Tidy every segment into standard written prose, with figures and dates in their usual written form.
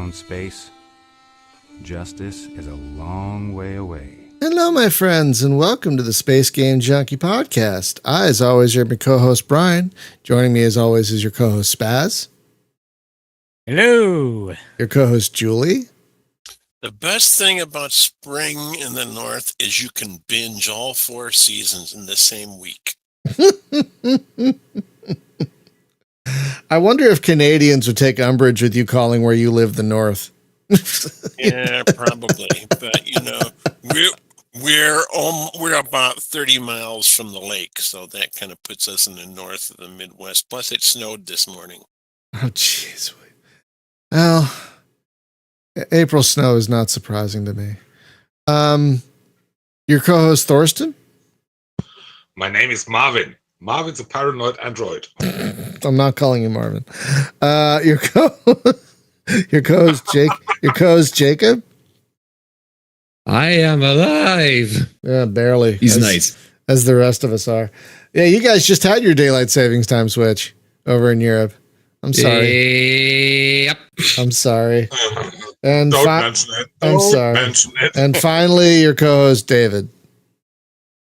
own space, justice is a long way away. Hello, my friends, and welcome to the Space Game Junkie Podcast. I, as always, am your co-host, Brian. Joining me, as always, is your co-host, Spaz. Hello. Your co-host, Julie. The best thing about spring in the north is you can binge all 4 seasons in the same week. I wonder if Canadians would take umbrage with you calling where you live the north. Yeah, probably. But, you know, we're about 30 miles from the lake, so that kind of puts us in the north of the Midwest. Plus, it snowed this morning. Oh, jeez. Well, April snow is not surprising to me. Your co-host, Thorsten? My name is Marvin. Marvin's a paranoid android. I'm not calling you Marvin. Your co-host, Jake. Your co-host, Jacob. I am alive. Yeah, barely. He's nice. As the rest of us are. Yeah, you guys just had your daylight savings time switch over in Europe. I'm sorry. Yep. I'm sorry. And Don't mention it. I'm Don't sorry. mention it. And finally, your co-host, David.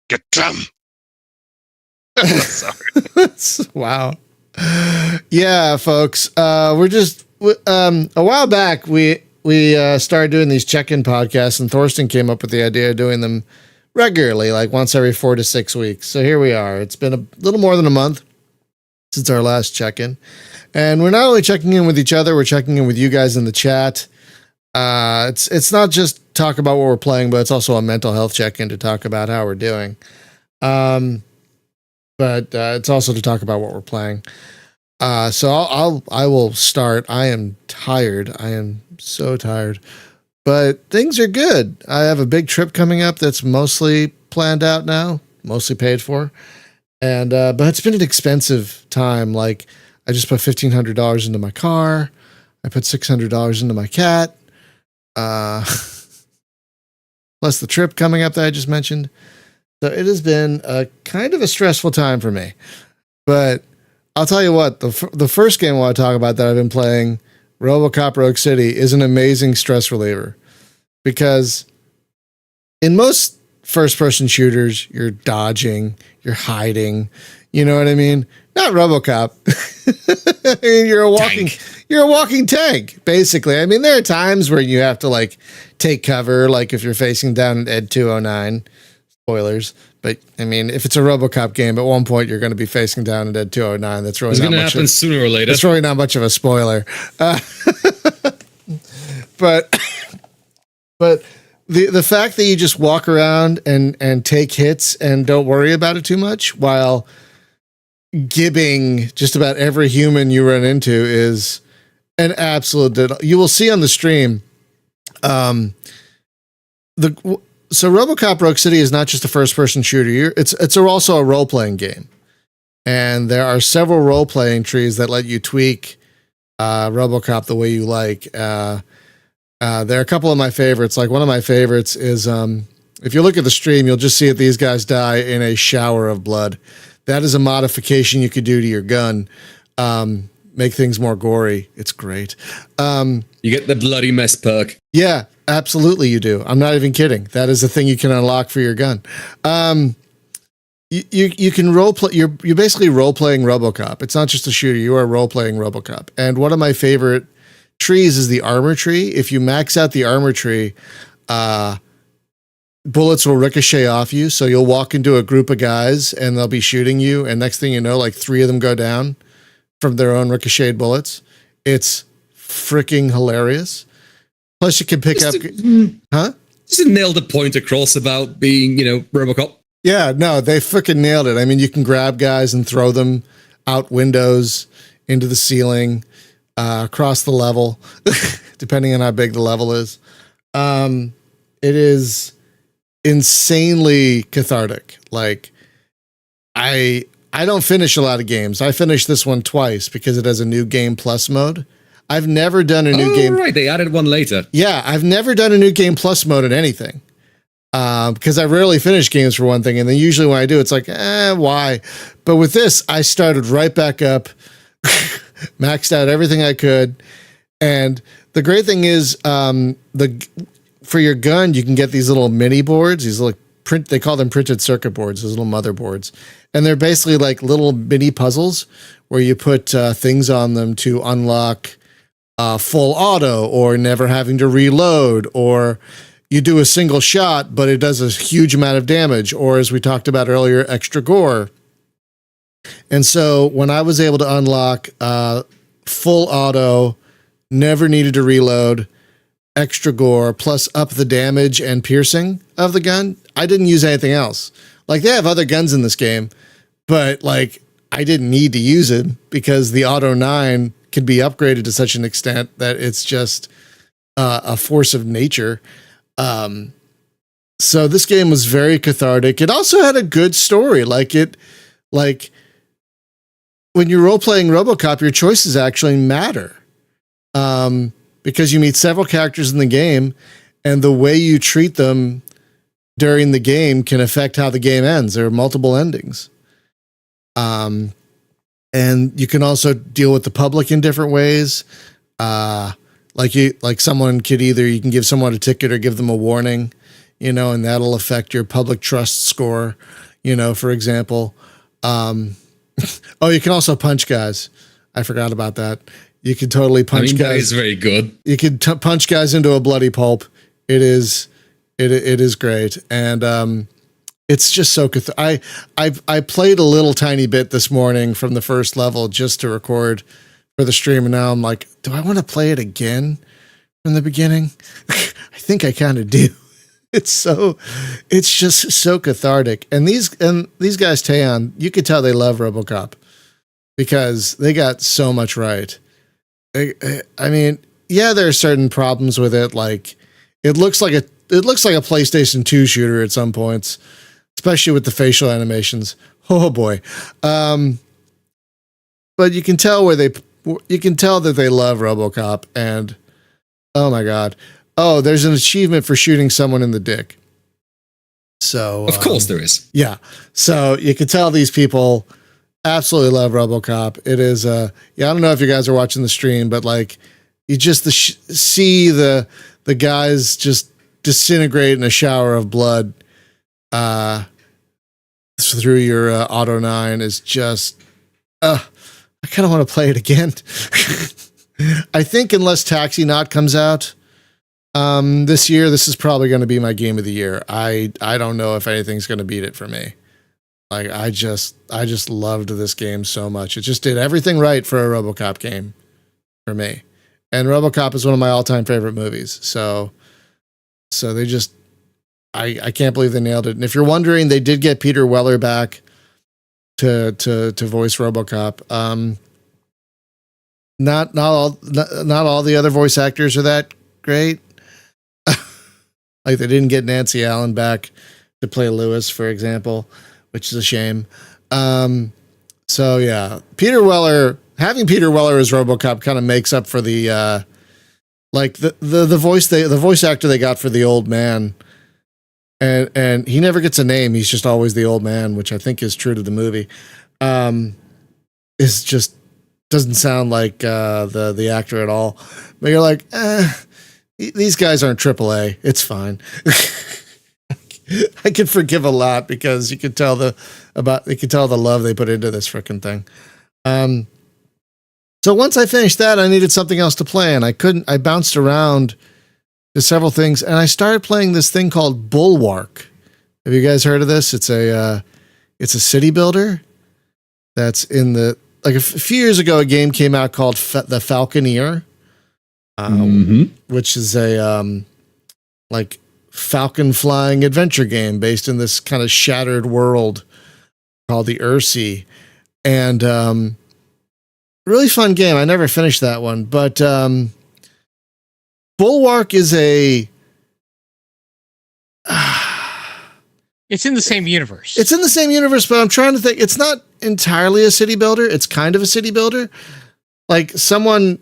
Get them. Sorry. Wow. Yeah, folks. We're just a while back. We started doing these check-in podcasts, and Thorsten came up with the idea of doing them regularly, like once every 4 to 6 weeks. So here we are. It's been a little more than a month since our last check-in, and we're not only checking in with each other, we're checking in with you guys in the chat. It's not just talk about what we're playing, but it's also a mental health check-in to talk about how we're doing. But it's also to talk about what we're playing. So I will start. I am tired. I am so tired, but things are good. I have a big trip coming up that's mostly planned out now, mostly paid for, and but it's been an expensive time. Like I just put $1,500 into my car. I put $600 into my cat. Plus the trip coming up that I just mentioned. So it has been a kind of a stressful time for me, but I'll tell you what, the first game I want to talk about that I've been playing, RoboCop Rogue City, is an amazing stress reliever because in most first-person shooters, you're dodging, you're hiding, you know what I mean? Not RoboCop. I mean, you're a walking tank, basically. I mean, there are times where you have to like take cover, like if you're facing down at Ed 209. Spoilers, but I mean, if it's a RoboCop game, at one point you're going to be facing down at Ed 209. That's really going to happen sooner or later. It's really not much of a spoiler. But the fact that you just walk around and take hits and don't worry about it too much while gibbing just about every human you run into is an absolute. You will see on the stream. So RoboCop Rogue City is not just a first-person shooter. It's also a role-playing game. And there are several role-playing trees that let you tweak RoboCop the way you like. There are a couple of my favorites. Like one of my favorites is, if you look at the stream, you'll just see that these guys die in a shower of blood. That is a modification you could do to your gun. Make things more gory. It's great. You get the bloody mess perk. Yeah. Absolutely, you do. I'm not even kidding. That is the thing you can unlock for your gun. You can role play. You're basically role playing RoboCop. It's not just a shooter. You are role playing RoboCop. And one of my favorite trees is the armor tree. If you max out the armor tree, bullets will ricochet off you. So you'll walk into a group of guys and they'll be shooting you. And next thing you know, like 3 of them go down from their own ricocheted bullets. It's freaking hilarious. Plus, you can pick up, huh? Just nailed the point across about being, RoboCop. Yeah, no, they freaking nailed it. I mean, you can grab guys and throw them out windows, into the ceiling, across the level, depending on how big the level is. It is insanely cathartic. Like, I don't finish a lot of games. I finished this one twice because it has a new Game Plus mode. I've never done a new game. Right, they added one later. Yeah, I've never done a new Game Plus mode in anything. Because I rarely finish games for one thing. And then usually when I do, it's like, why? But with this, I started right back up, maxed out everything I could. And The great thing is for your gun, you can get these little mini boards, these little they call them printed circuit boards, those little motherboards. And they're basically like little mini puzzles where you put things on them to unlock full auto or never having to reload, or you do a single shot, but it does a huge amount of damage, or as we talked about earlier, extra gore. And so when I was able to unlock full auto, never needed to reload, extra gore, plus up the damage and piercing of the gun, I didn't use anything else. Like, they have other guns in this game, but like, I didn't need to use it because the Auto 9 can be upgraded to such an extent that it's just a force of nature. So this game was very cathartic. It also had a good story. Like when you're role-playing RoboCop, your choices actually matter. Because you meet several characters in the game, and the way you treat them during the game can affect how the game ends. There are multiple endings. And you can also deal with the public in different ways. Like someone could you can give someone a ticket or give them a warning, and that'll affect your public trust score, for example. You can also punch guys. I forgot about that. You can totally punch guys. That is very good. You can punch guys into a bloody pulp. It is great. And, it's just so I played a little tiny bit this morning from the first level just to record for the stream. And now I'm like, do I want to play it again from the beginning? I think I kind of do. It's just so cathartic. And these guys, Teon, you could tell they love RoboCop because they got so much right. I mean, yeah, there are certain problems with it. Like it looks like a PlayStation 2 shooter at some points, especially with the facial animations. Oh boy. But you can tell that they love RoboCop, and oh my God. Oh, there's an achievement for shooting someone in the dick. So of course there is. Yeah. So you can tell these people absolutely love RoboCop. It is I don't know if you guys are watching the stream, but like you just see the guys just disintegrate in a shower of blood through your Auto 9 is just I kind of want to play it again. I think unless Taxi Not comes out this year, this is probably going to be my game of the year. I don't know if anything's going to beat it for me. Like I just loved this game so much. It just did everything right for a RoboCop game for me. And RoboCop is one of my all-time favorite movies. So they just I can't believe they nailed it. And if you're wondering, they did get Peter Weller back to voice RoboCop. Not all the other voice actors are that great. Like they didn't get Nancy Allen back to play Lewis, for example, which is a shame. So yeah, having Peter Weller as RoboCop kind of makes up for the the voice actor they got for the old man. And he never gets a name. He's just always the old man, which I think is true to the movie. Is just doesn't sound like the actor at all. But you're like, these guys aren't AAA. It's fine. I can forgive a lot because you could tell the love they put into this freaking thing. So once I finished that, I needed something else to play, and I bounced around to several things, and I started playing this thing called Bulwark. Have you guys heard of this? It's a city builder that's in a few years ago, a game came out called The Falconeer, which is a falcon flying adventure game based in this kind of shattered world called the Ursi. And really fun game. I never finished that one, but Bulwark is it's in the same universe. It's in the same universe, but I'm trying to think. It's not entirely a city builder. It's kind of a city builder. Like someone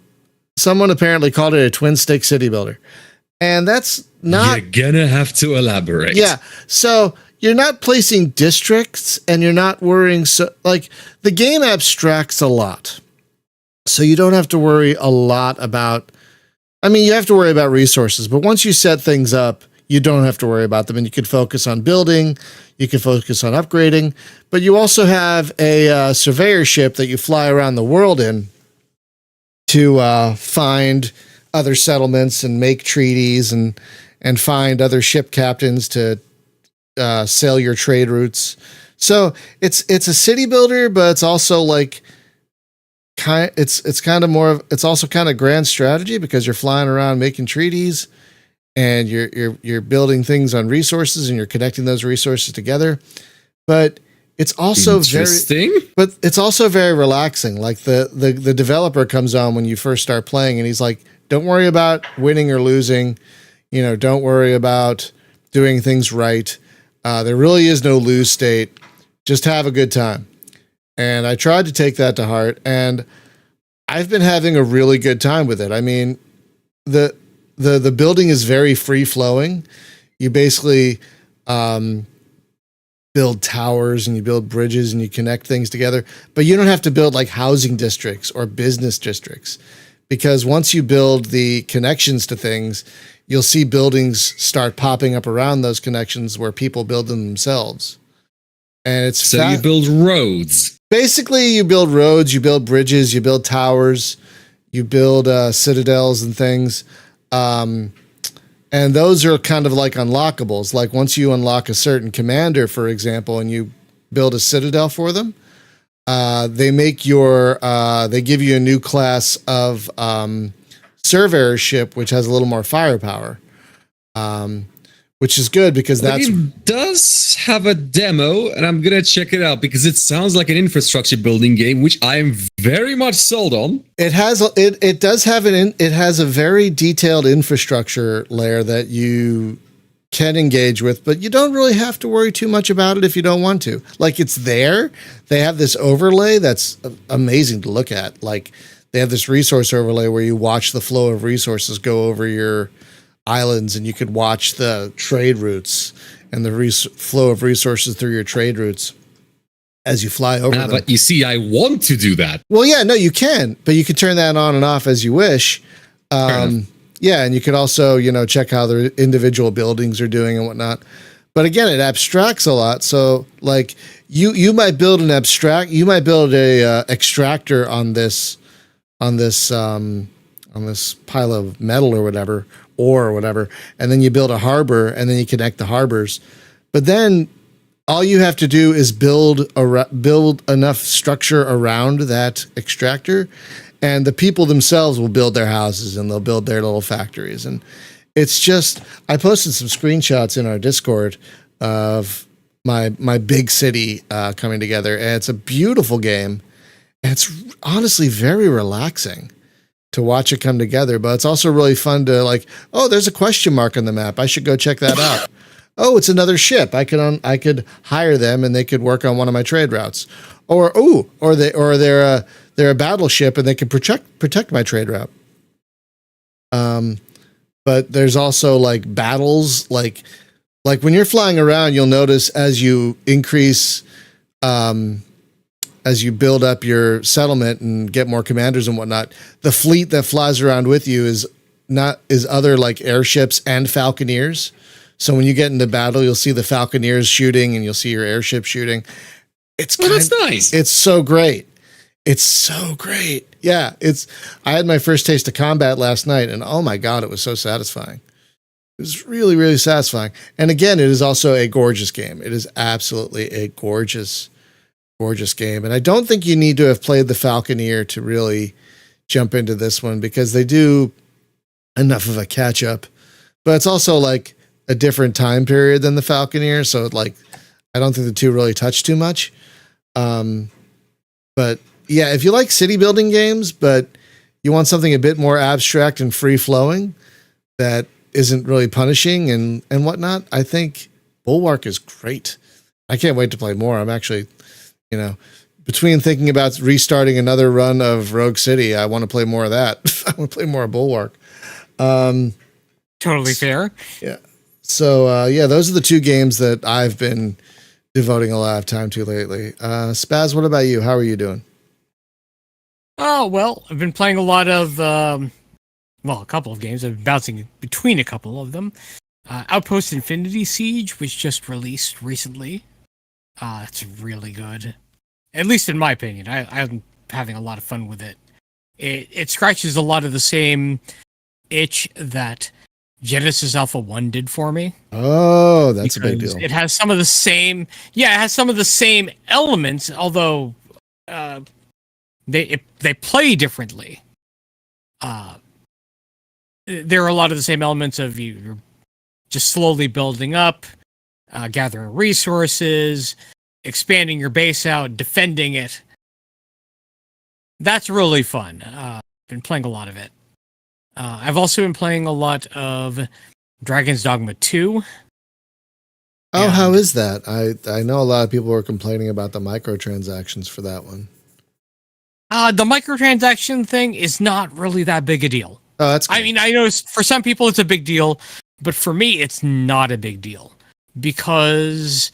apparently called it a twin stick city builder. And that's not... You're gonna have to elaborate. Yeah. So you're not placing districts and you're not worrying. So like the game abstracts a lot. So you don't have to worry a lot about I mean, you have to worry about resources, but once you set things up, you don't have to worry about them, and you can focus on building, you can focus on upgrading, but you also have a surveyor ship that you fly around the world in to find other settlements and make treaties and find other ship captains to sail your trade routes. So it's a city builder, but it's also like it's also kind of grand strategy because you're flying around making treaties and you're building things on resources and you're connecting those resources together. But it's also very relaxing. Like the developer comes on when you first start playing and he's like, don't worry about winning or losing. Don't worry about doing things right. There really is no lose state. Just have a good time. And I tried to take that to heart, and I've been having a really good time with it. I mean, the building is very free flowing. You basically build towers and you build bridges and you connect things together, but you don't have to build like housing districts or business districts, because once you build the connections to things, you'll see buildings start popping up around those connections where people build them themselves. And it's you build roads. Basically, you build roads, you build bridges, you build towers, you build citadels and things. And those are kind of like unlockables. Like once you unlock a certain commander, for example, and you build a citadel for them, they give you a new class of surveyor ship, which has a little more firepower. Which is good because The game does have a demo, and I'm gonna check it out because it sounds like an infrastructure building game, which I am very much sold on. It has a very detailed infrastructure layer that you can engage with, but you don't really have to worry too much about it if you don't want to. Like, it's there. They have this overlay that's amazing to look at. Like, they have this resource overlay where you watch the flow of resources go over your islands, and you could watch the trade routes and the flow of resources through your trade routes as you fly over them. But you see, I want to do that. Well, yeah, no, you can, but you can turn that on and off as you wish. Yeah, and you could also, check how the individual buildings are doing and whatnot. But again, it abstracts a lot. So, like, you might build a extractor on this pile of metal or whatever, and then you build a harbor, and then you connect the harbors. But then all you have to do is build enough structure around that extractor, and the people themselves will build their houses and they'll build their little factories. And it's just, I posted some screenshots in our Discord of my big city coming together, and it's a beautiful game. And it's honestly very relaxing to watch it come together, but it's also really fun to like, oh, there's a question mark on the map. I should go check that out. Oh, it's another ship. I could hire them and they could work on one of my trade routes. Or they're a battleship and they can protect my trade route. But there's also like battles, like when you're flying around, you'll notice as you increase, as you build up your settlement and get more commanders and whatnot, the fleet that flies around with you is other like airships and falconeers. So when you get into battle, you'll see the falconeers shooting and you'll see your airship shooting. That's nice. It's so great. It's so great. Yeah, I had my first taste of combat last night, and oh my God, it was so satisfying. It was really, really satisfying. And again, it is also a gorgeous game. It is absolutely a gorgeous game. And I don't think you need to have played the Falconeer to really jump into this one, because they do enough of a catch up, but it's also like a different time period than the Falconeer. So like, I don't think the two really touch too much. But yeah, if you like city building games, but you want something a bit more abstract and free flowing that isn't really punishing and whatnot, I think Bulwark is great. I can't wait to play more. I'm actually, between thinking about restarting another run of Rogue City, I want to play more of that. I want to play more of Bulwark. Totally fair. Yeah. So, those are the two games that I've been devoting a lot of time to lately. Spaz, what about you? How are you doing? Oh, well, I've been playing a lot of a couple of games. I've been bouncing between a couple of them. Outpost Infinity Siege, which just released recently. It's really good. At least in my opinion. I'm having a lot of fun with it. It scratches a lot of the same itch that Genesis Alpha 1 did for me. Oh, that's a big deal. It has some of the same elements, although they play differently. There are a lot of the same elements of you're just slowly building up, gathering resources, expanding your base out, defending it. That's really fun. Been playing a lot of it. I've also been playing a lot of Dragon's Dogma 2. Oh, how is that? I know a lot of people were complaining about the microtransactions for that one. The microtransaction thing is not really that big a deal. Oh, that's good. I mean, I know for some people it's a big deal, but for me it's not a big deal. Because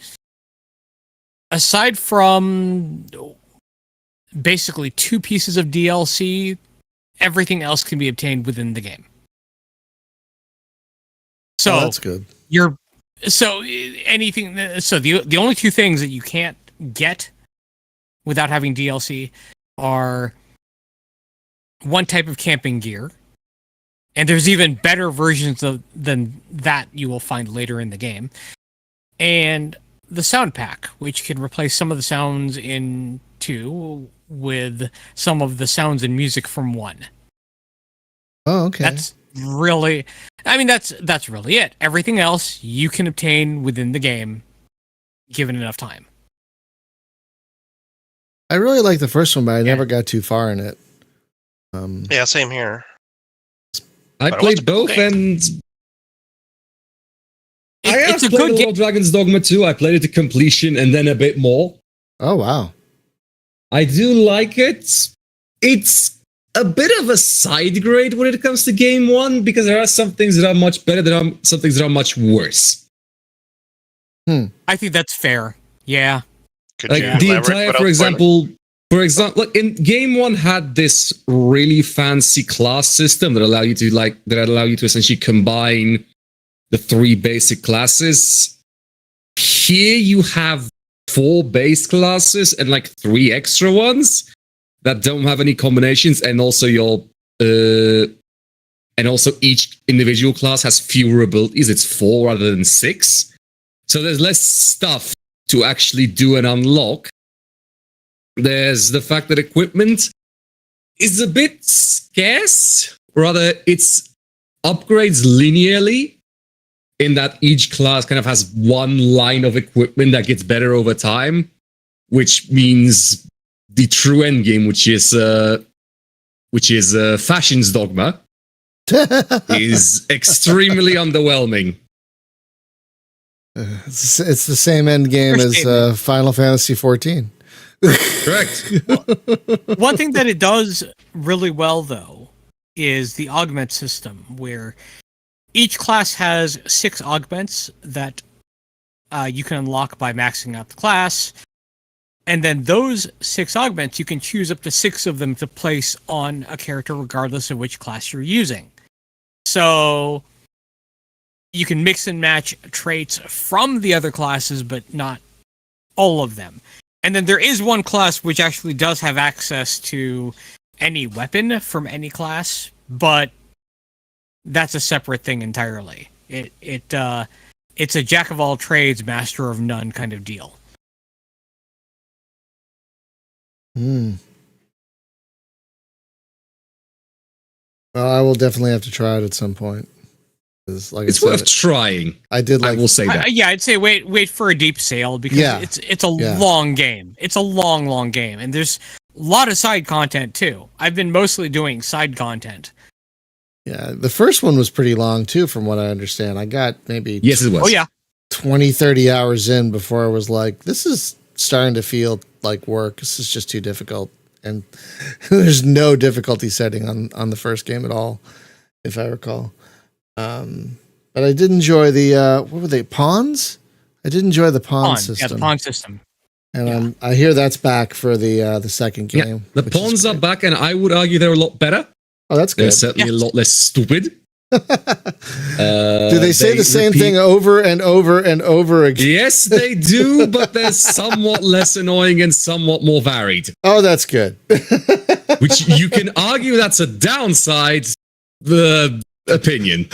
aside from basically 2 pieces of DLC, everything else can be obtained within the game. So that's good. The only 2 things that you can't get without having DLC are one type of camping gear, and there's even better versions than that you will find later in the game, and the sound pack, which can replace some of the sounds in 2 with some of the sounds and music from 1. Oh, okay. That's really it. Everything else you can obtain within the game, given enough time. I really like the first one, but I never got too far in it. Yeah, same here. I But it played was a cool both, game. and It's a played good a lot game. of Dragon's Dogma 2. I played it to completion and then a bit more. Oh, wow. I do like it. It's a bit of a side grade when it comes to game 1, because there are some things that are much better, there are some things that are much worse. I think that's fair. Yeah. Could Like you the elaborate? entire, What for else, example, look, in game 1 had this really fancy class system that allow you to essentially combine the 3 basic classes. Here you have 4 base classes and like 3 extra ones that don't have any combinations, and also each individual class has fewer abilities. It's 4 rather than 6. So there's less stuff to actually do and unlock. There's the fact that equipment is a bit scarce. Rather, it's upgrades linearly, in that each class kind of has one line of equipment that gets better over time, which means the true end game, which is Fashion's Dogma, is extremely underwhelming. It's the same end game as Final Fantasy 14. Correct. One thing that it does really well, though, is the augment system, where each class has 6 augments that you can unlock by maxing out the class. And then those 6 augments, you can choose up to 6 of them to place on a character regardless of which class you're using. So you can mix and match traits from the other classes, but not all of them. And then there is one class which actually does have access to any weapon from any class, but that's a separate thing entirely. It's a jack of all trades, master of none kind of deal. Well, I will definitely have to try it at some point. Like It's worth trying. I will say that. I'd say wait for a deep sale, because it's a long game. It's a long game, and there's a lot of side content too. I've been mostly doing side content. Yeah, the first one was pretty long too, from what I understand. I got maybe Yes, it was. Oh yeah, 20, 30 hours in before I was like, this is starting to feel like work. This is just too difficult. And there's no difficulty setting on the first game at all, if I recall. But I did enjoy the what were they, pawns? I did enjoy the pawn system. Yeah, the pawn system. And I hear that's back for the second game. The pawns are back, and I would argue they're a lot better. Oh, that's good. They're certainly a lot less stupid. Do they say the same thing over and over and over again? Yes, they do, but they're somewhat less annoying and somewhat more varied. Oh, that's good. Which you can argue that's a downside. The opinion.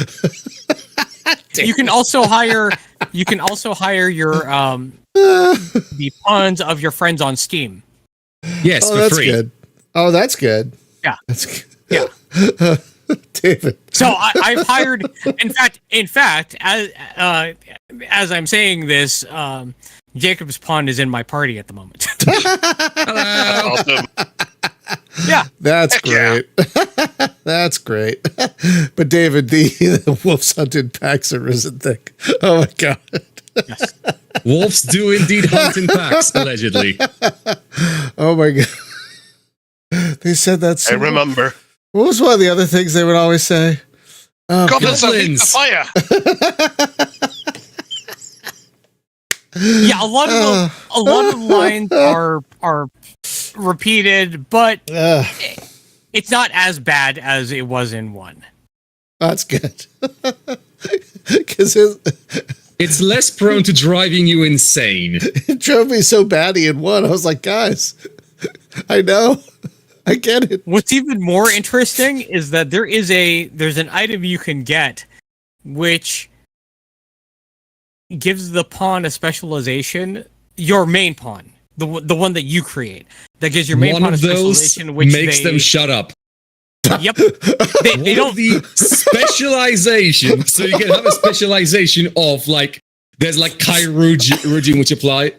You can also hire your the puns of your friends on Steam. Yes, for that's free. good. Oh, that's good. Yeah. That's good. Yeah. David. So I've hired. In fact, as I'm saying this, Jacob's pun is in my party at the moment. Awesome. Yeah, That's Heck great. That's great. But David, the wolves hunted packs are risen thick. Oh my god. yes. Wolves do indeed hunt in packs, allegedly. Oh my god. They said that. I So remember. What was one of the other things they would always say? Oh, Goblins are lit Goblins. fire. Yeah, a lot of the lines are repeated, but it's not as bad as it was in one. That's good. Because It's less prone to driving you insane. it drove me so batty in one. I was like, guys, I know. I get it. What's even more interesting is that there's an item you can get which gives the pawn a specialization, your main pawn, the one that you create, that gives your main One pawn a of those specialization which makes them shut up. Yep. They don't. The specialization, so you can have a specialization of like there's like chirurgy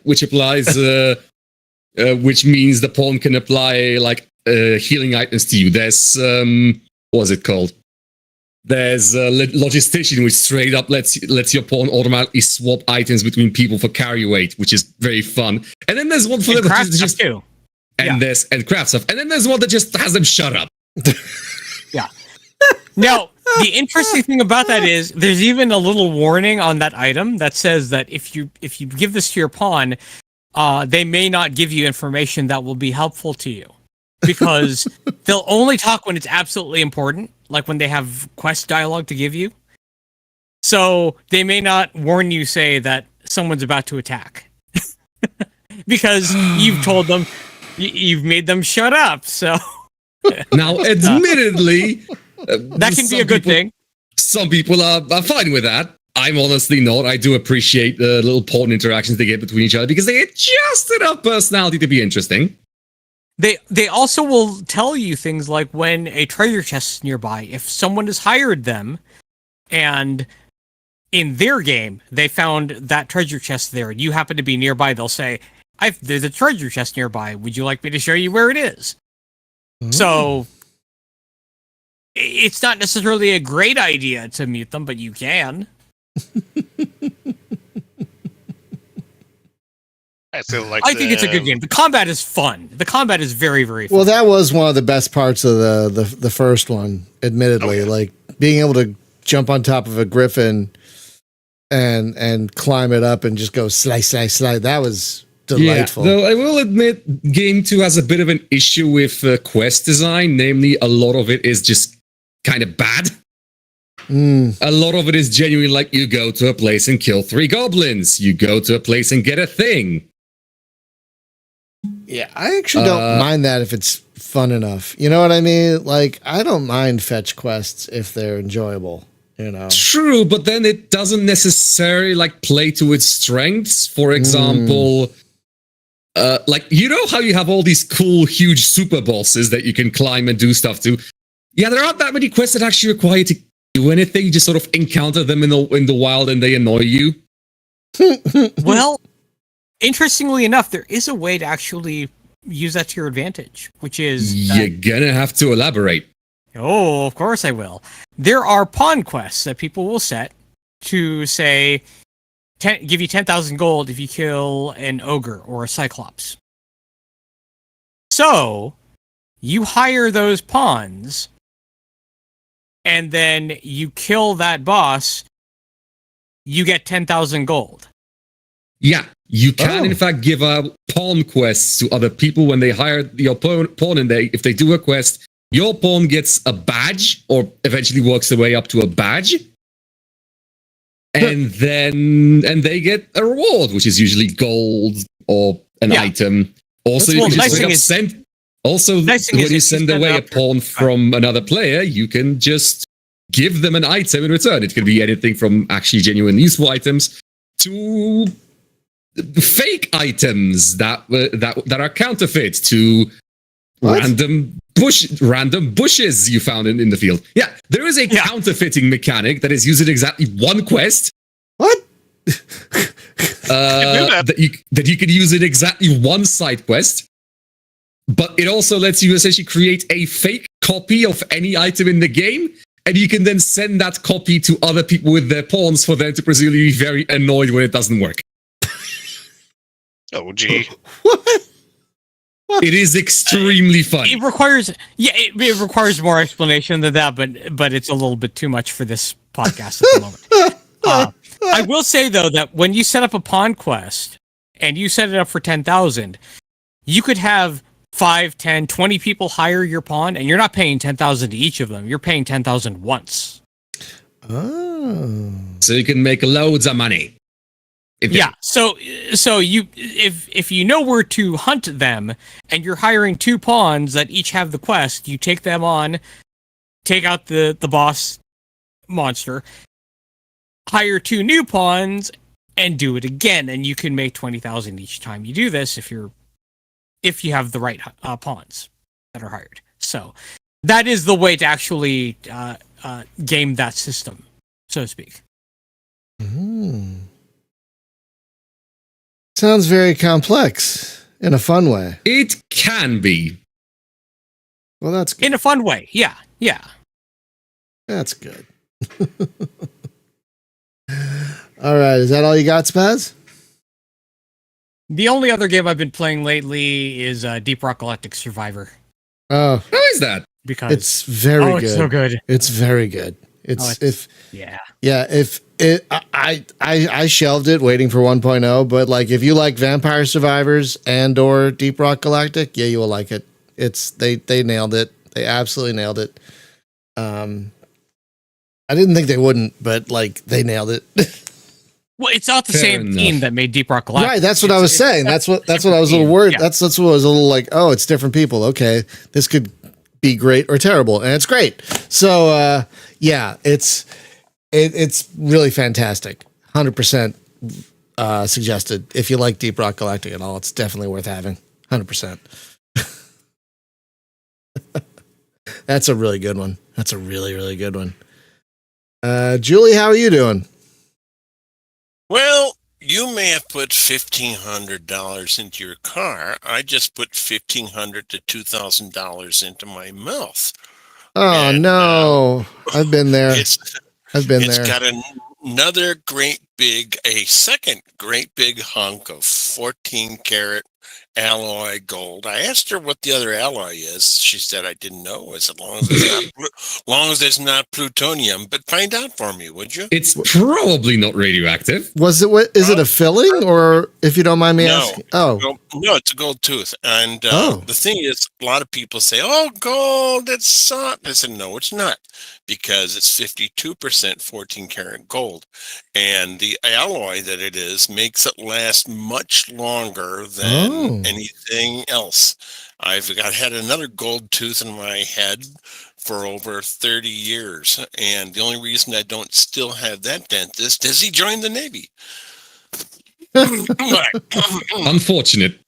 which applies which means the pawn can apply like healing items to you. There's what's it called? There's logistician, which straight up lets your pawn automatically swap items between people for carry weight, which is very fun. And then there's one for and the craft just stuff too. and craft stuff. And then there's one that just has them shut up. Yeah. Now, the interesting thing about that is there's even a little warning on that item that says that if you give this to your pawn, they may not give you information that will be helpful to you, because they'll only talk when it's absolutely important, like when they have quest dialogue to give you. So they may not warn you, say, that someone's about to attack. Because you've told them, you've made them shut up, so... Now, admittedly, that can be a good thing. Some people are fine with that. I'm honestly not. I do appreciate the little pawn interactions they get between each other because they get just enough personality to be interesting. They also will tell you things like when a treasure chest is nearby. If someone has hired them, and in their game they found that treasure chest there, and you happen to be nearby, they'll say, "There's a treasure chest nearby. Would you like me to show you where it is?" So it's not necessarily a great idea to mute them, but you can. I still like. I think it's a good game. The combat is fun. The combat is very, very fun. Well, that was one of the best parts of the first one, admittedly. Like being able to jump on top of a griffin and climb it up and just go slice. That was delightful. Yeah, though I will admit, Game 2 has a bit of an issue with quest design. Namely, a lot of it is just kind of bad. A lot of it is genuinely like you go to a place and kill 3 goblins. You go to a place and get a thing. Yeah, I actually don't mind that if it's fun enough. You know what I mean? Like, I don't mind fetch quests if they're enjoyable, you know? True, but then it doesn't necessarily like play to its strengths. For example, like, you know how you have all these cool, huge super bosses that you can climb and do stuff to? Yeah, there aren't that many quests that actually require you to do anything. You just sort of encounter them in the wild and they annoy you. Well, interestingly enough, there is a way to actually use that to your advantage, which is... You're gonna have to elaborate. Oh, of course I will. There are pawn quests that people will set to say, give you 10,000 gold if you kill an ogre or a cyclops. So, you hire those pawns, and then you kill that boss, you get 10,000 gold. Yeah, you can in fact give out pawn quests to other people when they hire your pawn, and if they do a quest, your pawn gets a badge, or eventually works their way up to a badge. And they get a reward, which is usually gold or an item. Also, you can just send. Also, when you send away a pawn from another player, you can just give them an item in return. It can be anything from actually genuine useful items to fake items that are counterfeit, to random bushes you found in the field. Yeah, there is a counterfeiting mechanic that is used in exactly one quest. What? That you can use in exactly one side quest. But it also lets you essentially create a fake copy of any item in the game, and you can then send that copy to other people with their pawns for them to presumably be very annoyed when it doesn't work. Oh, gee. What? It is extremely fun. It requires more explanation than that, but it's a little bit too much for this podcast at the moment. I will say though that when you set up a pawn quest and you set it up for 10,000, you could have 5, 10, 20 people hire your pawn, and you're not paying 10,000 to each of them. You're paying 10,000 once. Oh. So you can make loads of money. Yeah. So you if you know where to hunt them, and you're hiring 2 pawns that each have the quest, you take them on, take out the boss monster, hire 2 new pawns, and do it again, and you can make 20,000 each time you do this if you have the right pawns that are hired. So that is the way to actually game that system, so to speak. Sounds very complex in a fun way. It can be. Well, that's good. In a fun way. Yeah. That's good. All right. Is that all you got, Spaz? The only other game I've been playing lately is Deep Rock Galactic Survivor. Oh, How is that? Because it's very good. it's so good. It's very good. I shelved it waiting for 1.0, but like if you like Vampire Survivors and or Deep Rock Galactic, yeah, you will like it. They nailed it. They absolutely nailed it. I didn't think they wouldn't, but like they nailed it. Well, it's not the Fair same enough. team that made Deep Rock Galactic. Right, that's what I was saying. That's what I was a little worried. Yeah. That's what I was a little like, oh, it's different people. Okay, this could be great or terrible, and it's great. So yeah, it's really fantastic. 100% suggested. If you like Deep Rock Galactic at all, it's definitely worth having. 100%. That's a really good one. That's a really, really good one. Julie, how are you doing? Well, you may have put $1,500 into your car. I just put $1,500 to $2,000 into my mouth. Oh, And, no. I've been there. I've been It's there. got a second great big hunk of 14 karat alloy gold. I asked her what the other alloy is. She said I didn't know. As long as it's not plutonium, but find out for me, would you? It's probably not radioactive. Was it? What is it? A filling, or if you don't mind me asking? Oh, No, it's a gold tooth. And the thing is, a lot of people say, "Oh, gold, it's soft." I said, "No, it's not, because it's 52% 14 karat gold, and the alloy that it is makes it last much longer than anything else." I've had another gold tooth in my head for over 30 years, and the only reason I don't still have that dentist is he joined the Navy. Unfortunate.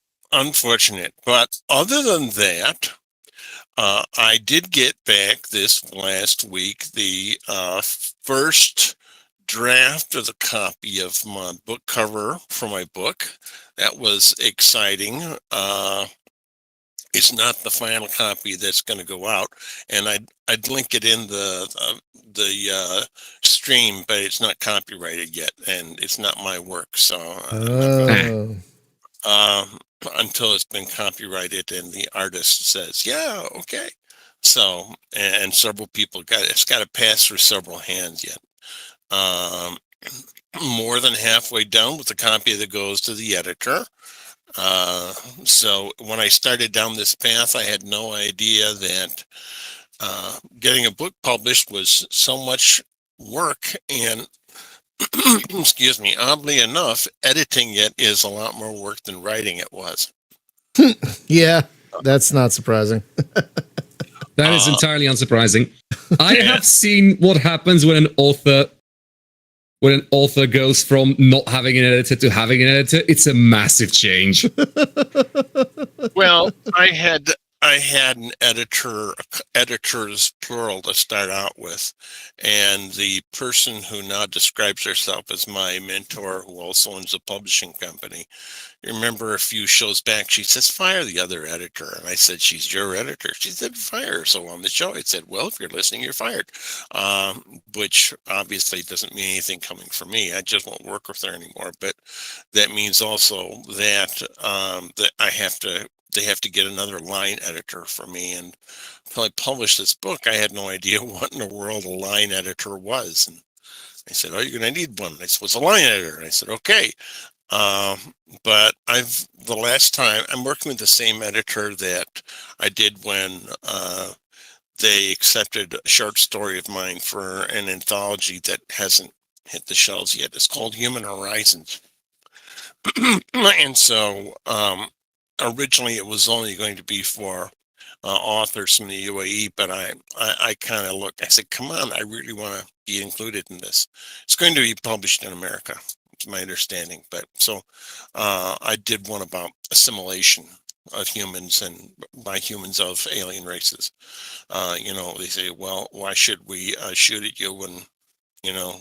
But other than that, I did get back this last week the first draft of the copy of my book cover for my book. That was exciting. It's not the final copy that's going to go out, and I'd link it in the stream, but it's not copyrighted yet, and it's not my work. So until it's been copyrighted and the artist says, yeah, okay. So, and several people it's got to pass through several hands yet. More than halfway done with the copy that goes to the editor. So when I started down this path, I had no idea that getting a book published was so much work, and excuse me, oddly enough, editing it is a lot more work than writing it was. Yeah, that's not surprising. That is entirely unsurprising. I have seen what happens when an author goes from not having an editor to having an editor. It's a massive change. Well, I had an editors plural to start out with, and the person who now describes herself as my mentor, who also owns a publishing company. You remember a few shows back, she says, "Fire the other editor," and I said, "She's your editor." She said, "Fire her." So on the show, I said, "Well, if you're listening, you're fired," which obviously doesn't mean anything coming from me. I just won't work with her anymore. But that means also that that they have to get another line editor for me. And until I published this book, I had no idea what in the world a line editor was. And I said, "Oh, you're going to need one." I said, "What's a line editor?" And I said, "Okay." But the last time I'm working with the same editor that I did when they accepted a short story of mine for an anthology that hasn't hit the shelves yet. It's called Human Horizons. And so originally it was only going to be for authors from the UAE, but I kind of looked, I said, "Come on, I really want to be included in this." It's going to be published in America, it's my understanding. But so I did one about assimilation of humans, and by humans, of alien races. They say, "Well, why should we shoot at you when,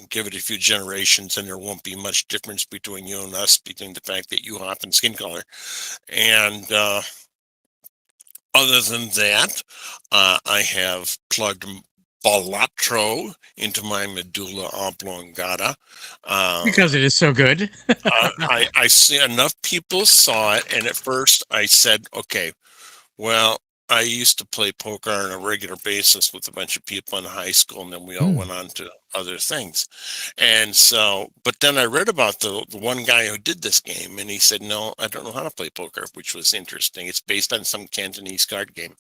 give it a few generations and there won't be much difference between you and us, between the fact that you hop and skin color." And other than that, I have plugged Balatro into my medulla oblongata. Because it is so good. I see enough people saw it, and at first I said, "Okay, well, I used to play poker on a regular basis with a bunch of people in high school, and then we all went on to other things." And so, but then I read about the one guy who did this game, and he said, "No, I don't know how to play poker," which was interesting. It's based on some Cantonese card game.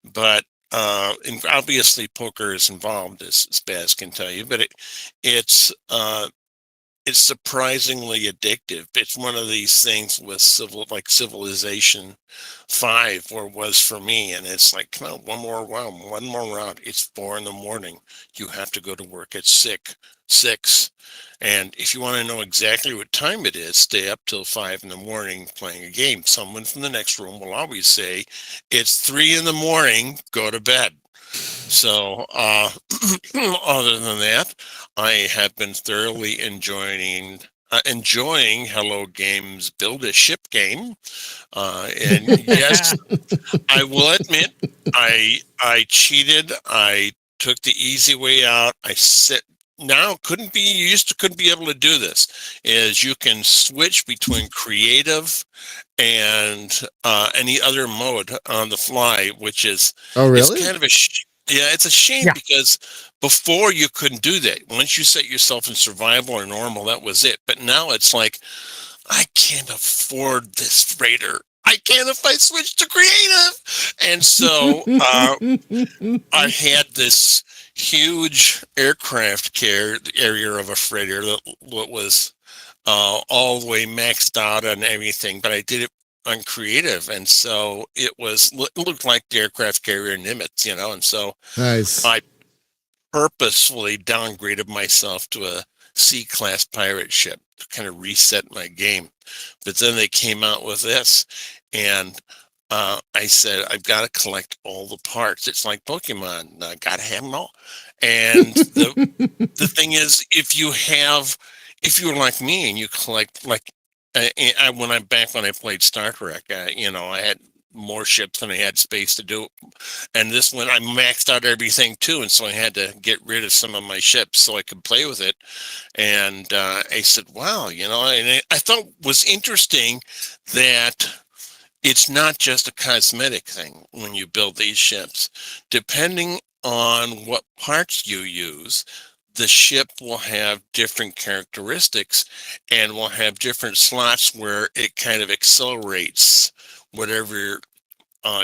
But and obviously poker is involved, as Spaz can tell you, but it's surprisingly addictive. It's one of these things with Civilization 5, where it was for me, and it's like, "Come on, one more round. It's 4 a.m. You have to go to work at 6. And if you want to know exactly what time it is, stay up till 5 a.m. playing a game. Someone from the next room will always say, 'It's 3 a.m. Go to bed.'" So, other than that, I have been thoroughly enjoying Hello Games Build a Ship game. And yes, I will admit, I cheated. I took the easy way out. I said, now couldn't be able to do this, is you can switch between creative and any other mode on the fly, which is, Oh, really? it's kind of it's a shame, because before you couldn't do that. Once you set yourself in survival or normal, that was it. But now it's like, I can't afford this freighter. I can't if I switch to creative. And so I had this huge aircraft carrier of a freighter that was all the way maxed out and everything, but I did it on creative, and so it looked like the aircraft carrier Nimitz, and so Nice. I purposefully downgraded myself to a C-class pirate ship to kind of reset my game. But then they came out with this, and I said, "I've got to collect all the parts." It's like Pokemon, I gotta have them all. And the thing is, if you're like me and you collect, like, when I played Star Trek, I had more ships than I had space to do. And this one, I maxed out everything too, and so I had to get rid of some of my ships so I could play with it. And I said, "Wow," and I thought was interesting that it's not just a cosmetic thing when you build these ships. Depending on what parts you use, the ship will have different characteristics and will have different slots where it kind of accelerates whatever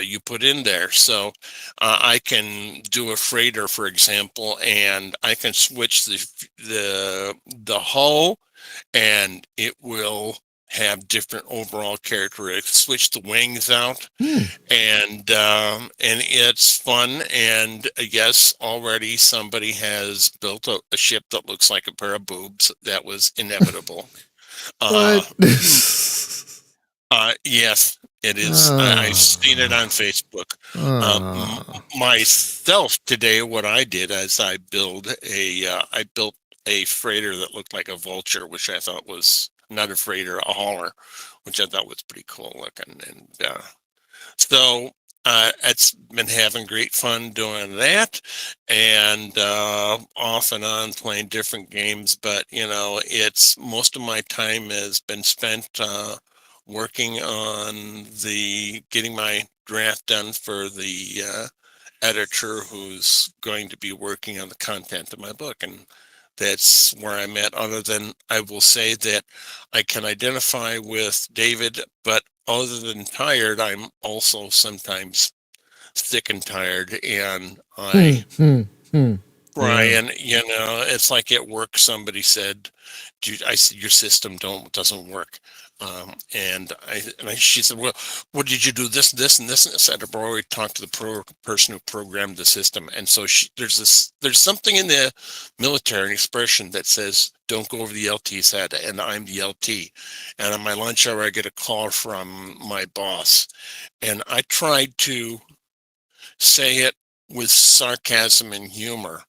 you put in there. So I can do a freighter, for example, and I can switch the hull, and it will have different overall characteristics. Switch the wings out, and it's fun. And I guess already somebody has built a ship that looks like a pair of boobs. That was inevitable. Yes, it is. I've seen it on Facebook. Myself today, what I did is I built a freighter that looked like a vulture, which I thought was not a freighter, a hauler, which I thought was pretty cool looking. And so it's been having great fun doing that, and off and on playing different games. But it's most of my time has been spent working on getting my draft done for the editor who's going to be working on the content of my book. And that's where I'm at, other than I will say that I can identify with David, but other than tired, I'm also sometimes sick and tired. And Brian, it's like at work, somebody said, I said, your system doesn't work. And she said, well, what did you do this, and this? And I said, I've already talked to the person who programmed the system. And so there's something in the military expression that says, don't go over the LT's head. And I'm the LT. And on my lunch hour, I get a call from my boss. And I tried to say it with sarcasm and humor,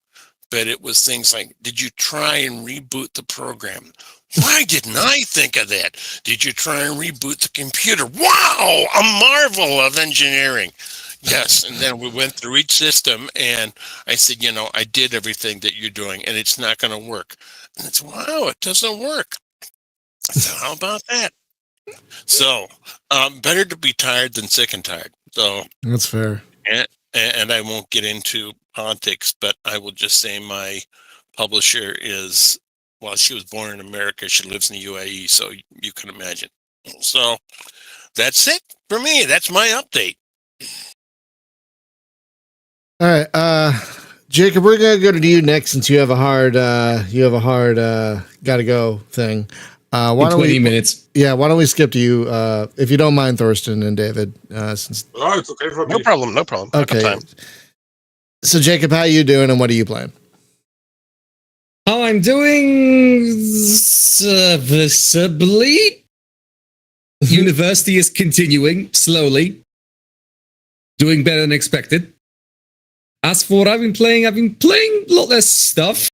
but it was things like, did you try and reboot the program? Why didn't I think of that? Did you try and reboot the computer? Wow, a marvel of engineering. Yes, and then we went through each system, and I said, I did everything that you're doing, and it's not going to work. And it's, wow, it doesn't work. So how about that? So better to be tired than sick and tired. So that's fair. And I won't get into politics, but I will just say my publisher is, well, she was born in America. She lives in the UAE, so you can imagine. So that's it for me. That's my update. All right, Jacob, we're gonna go to you next since you have a hard gotta go thing. Why don't 20 minutes? Yeah, why don't we skip to you, if you don't mind, Thorsten and David? Since it's okay for me. No problem. Okay. Time. So, Jacob, how you doing, and what are you playing? Oh, I'm doing serviceably. University is continuing slowly, doing better than expected. As for what I've been playing a lot less stuff.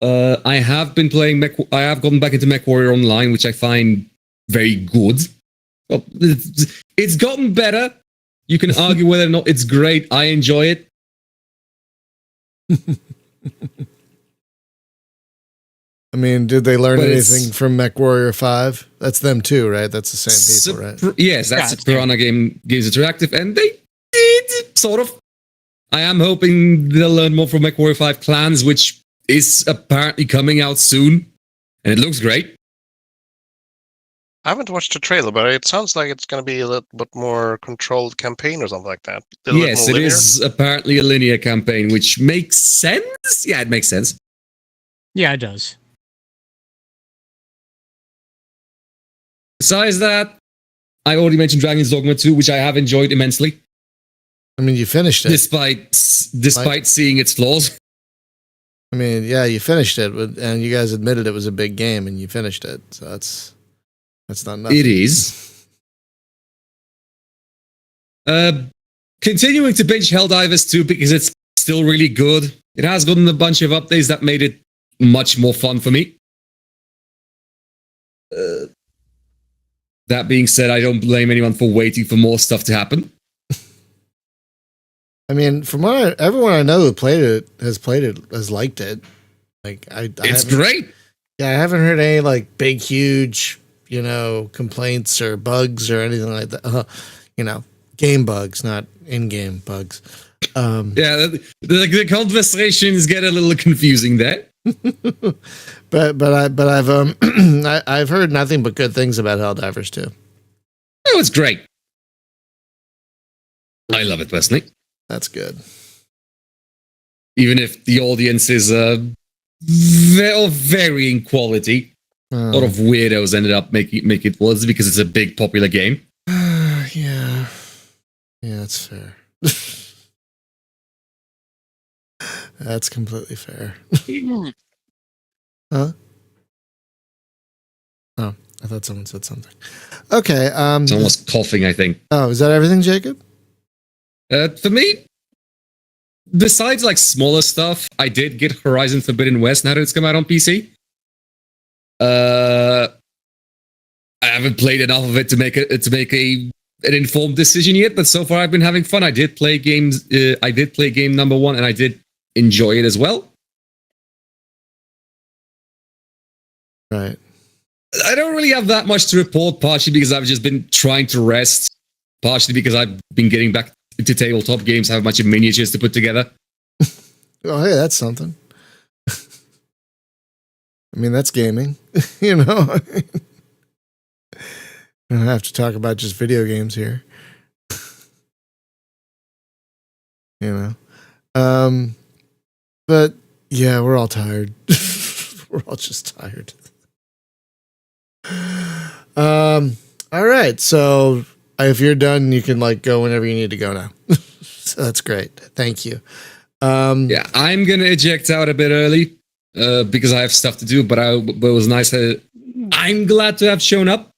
I have been playing I have gotten back into MechWarrior Online, which I find very good. Well, it's gotten better. You can argue whether or not it's great. I enjoy it. I mean, did they learn anything from MechWarrior 5? That's them too, right? That's the same people, right? Yes, that's Piranha Games Interactive, and they did, sort of. I am hoping they'll learn more from MechWarrior 5 Clans, which is apparently coming out soon, and it looks great. I haven't watched the trailer, but it sounds like it's going to be a little bit more controlled campaign or something like that. Yes, it is apparently a linear campaign, which makes sense. Yeah, it makes sense. Yeah, it does. Besides that, I already mentioned Dragon's Dogma 2, which I have enjoyed immensely. I mean, you finished it. Despite seeing its flaws. I mean, yeah, you finished it, and you guys admitted it was a big game, and you finished it. So that's not nothing. It is. Continuing to binge Helldivers 2 because it's still really good. It has gotten a bunch of updates that made it much more fun for me. That being said, I don't blame anyone for waiting for more stuff to happen. I mean, from everyone I know who has liked it. Like it's great. Yeah, I haven't heard any like big, huge, complaints or bugs or anything like that. Game bugs, not in-game bugs. Yeah, the conversations get a little confusing there. but I've I've heard nothing but good things about Helldivers 2. Oh, it's great. I love it personally. That's good. Even if the audience is of varying quality. A lot of weirdos ended up making it was because it's a big popular game. Yeah, that's fair. That's completely fair. Huh? Oh, I thought someone said something. Okay. Someone was coughing, I think. Oh, is that everything, Jacob? For me, besides like smaller stuff, I did get Horizon Forbidden West now that it's come out on PC. I haven't played enough of it to make an informed decision yet, but so far I've been having fun. I did play game number 1, and I did enjoy it as well. Right. I don't really have that much to report, partially because I've just been trying to rest, partially because I've been getting back into tabletop games, have a bunch of miniatures to put together. Oh, hey, that's something. I mean, that's gaming, you know? I don't have to talk about just video games here. You know? But yeah, we're all tired. We're all just tired. All right. So if you're done, you can like go whenever you need to go now. So that's great. Thank you. Yeah, I'm gonna eject out a bit early because I have stuff to do. But it was nice. I'm glad to have shown up.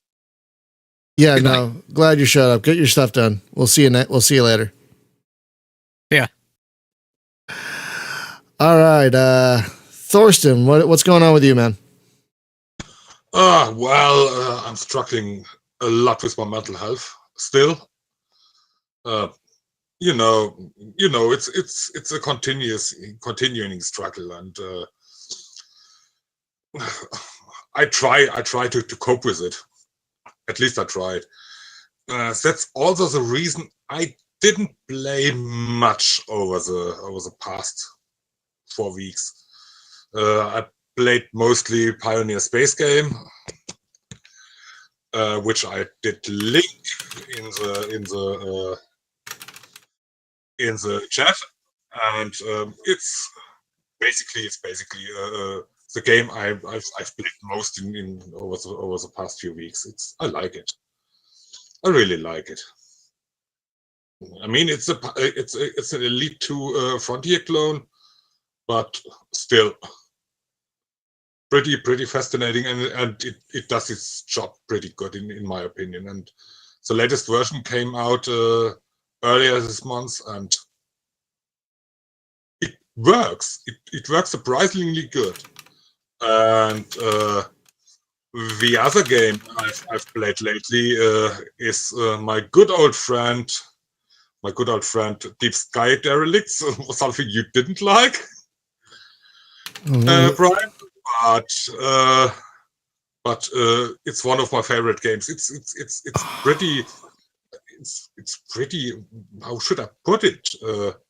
Yeah, Good no, glad you showed up. Get your stuff done. We'll see you. We'll see you later. Yeah. All right, Thorsten, what's going on with you, man? I'm struggling a lot with my mental health still. It's a continuing struggle, and I try to cope with it. At least I tried. That's also the reason I didn't play much over the past 4 weeks. I played mostly Pioneer Space Game, which I did link in the chat, and it's basically the game I've played most in over the past few weeks. I like it. I really like it. I mean, it's an Elite 2 Frontier clone, but still pretty fascinating, and it does its job pretty good in my opinion. And the latest version came out earlier this month, and it works. It works surprisingly good. And the other game I've played lately is my good old friend Deep Sky Derelicts, something you didn't like, Brian, but it's one of my favorite games. It's pretty. How should I put it?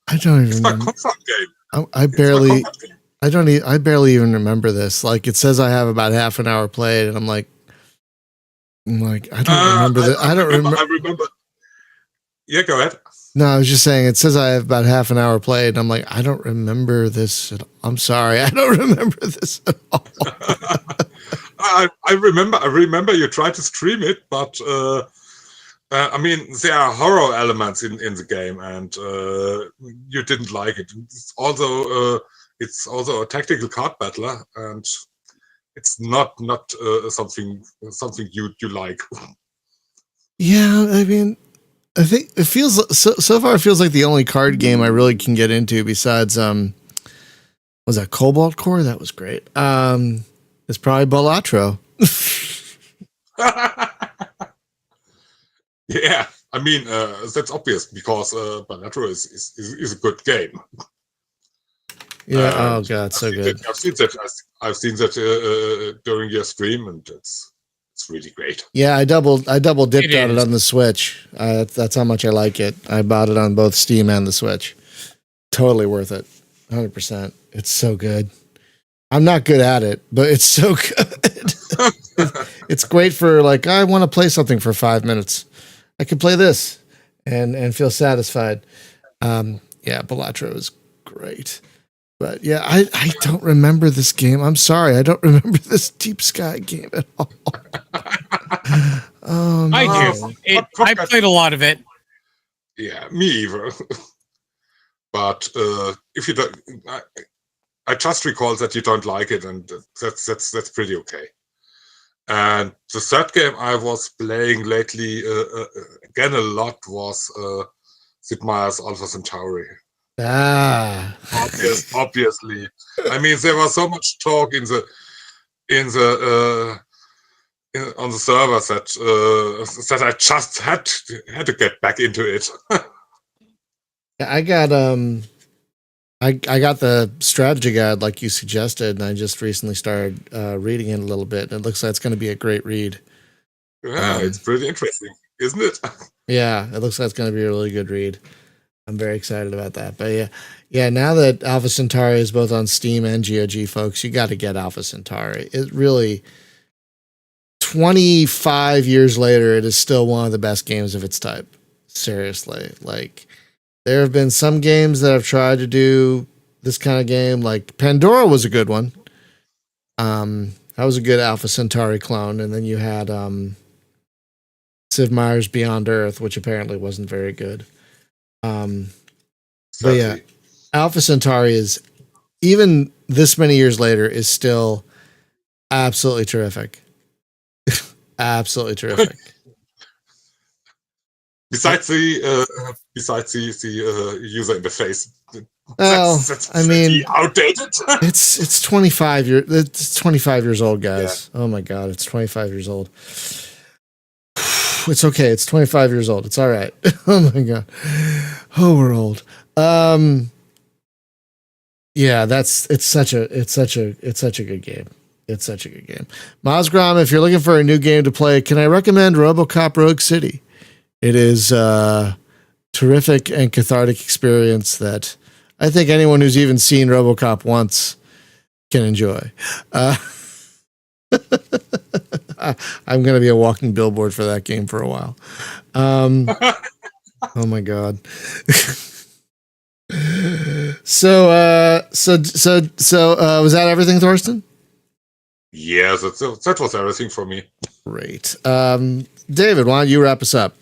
I don't even. It's my comfort game. I barely even remember this. Like, it says I have about half an hour played, and I'm like, I don't remember that. I remember. Yeah, go ahead. No, I was just saying, it says I have about half an hour played, and I'm like, I don't remember this at all. I'm sorry, I don't remember this at all. I remember you tried to stream it, but I mean, there are horror elements in the game, and you didn't like it. It's also a tactical card battler, and it's not something you like. Yeah, I mean, I think it feels so far. It feels like the only card game I really can get into besides was that Cobalt Core? That was great. It's probably Balatro. Yeah, I mean that's obvious because Balatro is a good game. Yeah. Oh god, so good. I've seen that during your stream, and it's really great. Yeah, I double dipped on it on the Switch. That's how much I like it. I bought it on both Steam and the Switch. Totally worth it. 100%. It's so good. I'm not good at it, but it's so good. It's great for like, I want to play something for 5 minutes. I could play this, and feel satisfied. Yeah, Balatro is great. But yeah, I don't remember this game. I'm sorry, I don't remember this Deep Sky game at all. Oh, no. I do. I played a lot of it. Yeah, me either. But if you don't, I just recall that you don't like it, and that's pretty okay. And the third game I was playing lately, again a lot, was Sid Meier's Alpha Centauri. Obviously. I mean, there was so much talk on the server that I just had to get back into it. I got I got the strategy guide like you suggested, and I just recently started reading it a little bit, and it looks like it's going to be a great read. Yeah, it's pretty interesting, isn't it? Yeah, it looks like it's going to be a really good read. I'm very excited about that. But yeah. Now that Alpha Centauri is both on Steam and GOG, folks, you got to get Alpha Centauri. It really, 25 years later, it is still one of the best games of its type. Seriously, like there have been some games that have tried to do this kind of game. Like Pandora was a good one. That was a good Alpha Centauri clone, and then you had Sid Meier's Beyond Earth, which apparently wasn't very good. But yeah, Alpha Centauri is, even this many years later, is still absolutely terrific. Absolutely terrific. Besides the user interface. Well, I mean, outdated. it's 25 years. It's 25 years old, guys. Yeah. Oh my god, it's 25 years old. It's okay. It's 25 years old. It's all right. Oh my god. Oh, we're old. Yeah, it's such a good game. It's such a good game. Mozgrom, if you're looking for a new game to play, can I recommend RoboCop Rogue City? It is a terrific and cathartic experience that I think anyone who's even seen RoboCop once can enjoy. I'm going to be a walking billboard for that game for a while. Oh my god. So was that everything, Thorsten? Yeah, that was everything for me. Great. David, why don't you wrap us up?